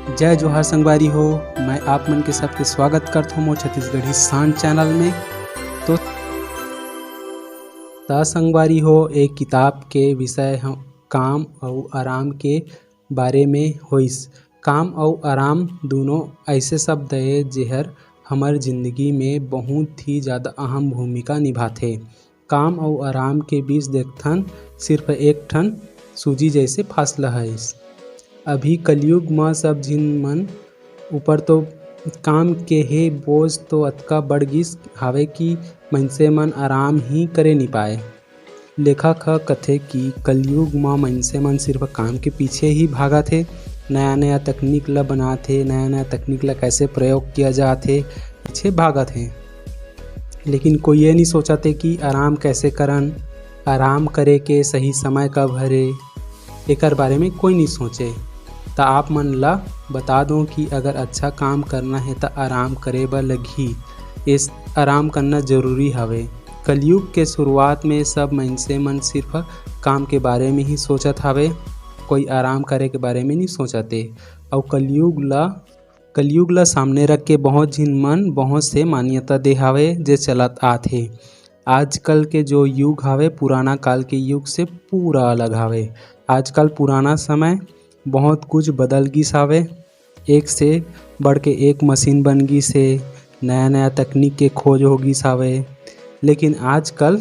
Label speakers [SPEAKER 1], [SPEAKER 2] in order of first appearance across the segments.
[SPEAKER 1] जय जोहार संगवारी हो। मैं आप मन के सबके स्वागत करता हूँ मोर छत्तीसगढ़ी शान चैनल में। तो संगवारी हो, एक किताब के विषय हम काम और आराम के बारे में होइस। काम और आराम दोनों ऐसे शब्द है जेहर हमर जिंदगी में बहुत ही ज़्यादा अहम भूमिका निभाते। काम और आराम के बीच देखथन सिर्फ एक ठन सूजी जैसे फासला है। अभी कलयुग में सब झिन मन ऊपर तो काम के हे बोझ तो अतका बढ़ गिस हावे कि मइनसे मन आराम ही करे नहीं पाए। लेखक ह कथे कि कलयुग में मइनसे मन सिर्फ काम के पीछे ही भागत हे, नया नया तकनीक ला बनाथे, नया नया तकनीक ला कैसे प्रयोग किया जाथे पीछे भागत हे। लेकिन कोई ये नहीं सोचते कि आराम कैसे करन, आराम करे के सही समय कब हरे, एकर बारे में कोई नहीं सोचे। तो आप मन ला बता दूं कि अगर अच्छा काम करना है तो आराम करे बर लगही। इस आराम करना ज़रूरी हवे। कलयुग के शुरुआत में सब मइनसे मन सिर्फ काम के बारे में ही सोचत हवे, कोई आराम करे के बारे में नहीं सोचते। और कलयुग ला सामने रख के बहुत झिन मन बहुत से मान्यता दे हावे जे चलत आथे। आजकल के जो युग हावे पुराना काल के युग से पूरा अलग हावे। आजकल पुराना समय बहुत कुछ बदल गिस हावे, एक से बढ़ के एक मशीन बन गिस है, नया नया तकनीक के खोज हो गिस हावे। लेकिन आजकल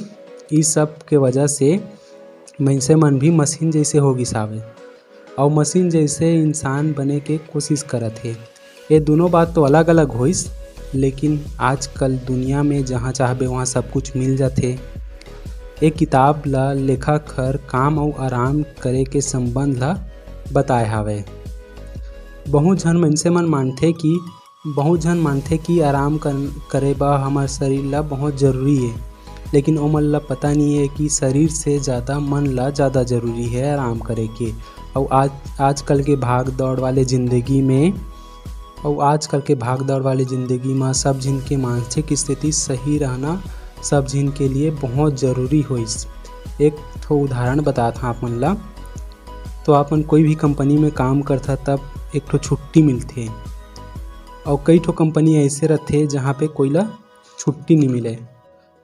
[SPEAKER 1] इस सब के वजह से मइनसे मन भी मशीन जैसे हो गिस हावे और मशीन जैसे इंसान बने के कोशिश करत हे। ये दोनों बात तो अलग अलग होइस, लेकिन आजकल दुनिया में जहाँ चाहबे वहाँ सब कुछ मिल जाथे। एक किताब ला लेखक हर काम और आराम करे के संबंध ला बताए हावे। बहुत झन मइनसे मन मानथे कि आराम करे बा हमार शरीर ला बहुत ज़रूरी है, लेकिन ओमन ला पता नहीं है कि शरीर से ज़्यादा मन ला ज़्यादा ज़रूरी है आराम करे के। और आजकल के भाग दौड़ वाले ज़िंदगी में सब झिन के मानसिक स्थिति सही रहना सब झिन के लिए बहुत ज़रूरी होइस। एक ठो उदाहरण बताता आप मन ला। तो आपन कोई भी कंपनी में काम करता तब एक ठो छुट्टी मिलथे, और कई ठो कंपनी ऐसे रहथे जहाँ पे कोई ला छुट्टी नहीं मिले।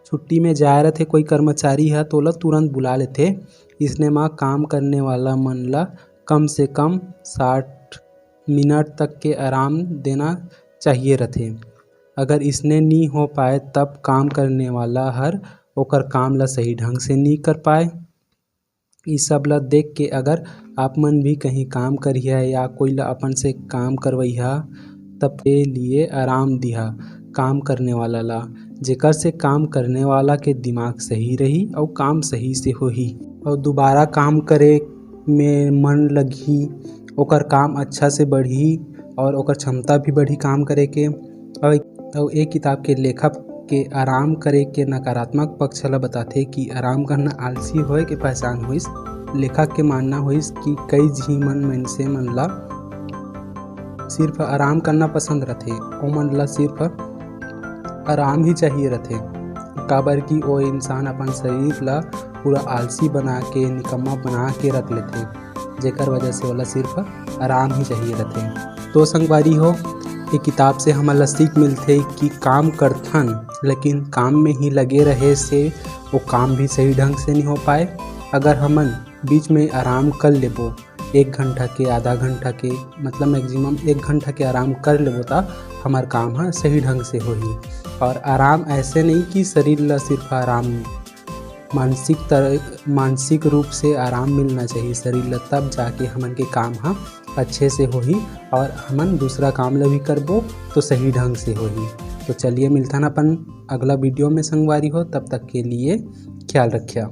[SPEAKER 1] छुट्टी में जाए रहथे कोई कर्मचारी है तो ओला तुरंत बुला लेथे। इसने माँ काम करने वाला मन ला कम से कम 60 मिनट तक के आराम देना चाहिए रहथे। अगर इसने नहीं हो पाए तब काम करने वाला हर ओकर काम ला सही ढंग से नहीं कर पाए। इस सब ला देख के अगर आप मन भी कहीं काम करिहा या कोई ला अपन से काम करवइहा तब के लिए आराम दिहा काम करने वाला ला, जेकर से काम करने वाला के दिमाग सही रही और काम सही से होही और दोबारा काम करे में मन लगही, ओकर काम अच्छा से बढ़ी और ओकर क्षमता भी बढ़ी काम करे के। और एक किताब के लेखक के आराम करे के नकारात्मक पक्ष ला बताथे कि आराम करना आलसी होए के पहचान होइस। लेखक के मानना होइस कि कई झिमन मइनसे मन ला सिर्फ आराम करना पसंद रथे, ओमन ला सिर्फ आराम ही चाहिए रथे। काबर कि वो इंसान अपन शरीर ला पूरा आलसी बना के निकम्मा बना के रख लेथे, जेकर वजह से ओला सिर्फ आराम ही चाहिए रथे। तो संगवारी हो, ये किताब से हमन ला सीख मिलथे कि काम करथन लेकिन काम में ही लगे रहे से वो काम भी सही ढंग से नहीं हो पाए। अगर हमन बीच में आराम कर लेबो 1 घंटा के, आधा घंटा के, मतलब मैक्सिमम 1 घंटा के आराम कर लेबो तो हमार काम है सही ढंग से होही। और आराम ऐसे नहीं कि शरीर ला सिर्फ आराम, मानसिक रूप से आराम मिलना चाहिए शरीर ला, तब जाके हमन के काम है अच्छे से होही और हमन दूसरा काम ला भी करबो तो सही ढंग से होही। तो चलिए मिलता ना अपन अगला वीडियो में संगवारी हो, तब तक के लिए ख्याल रखिए।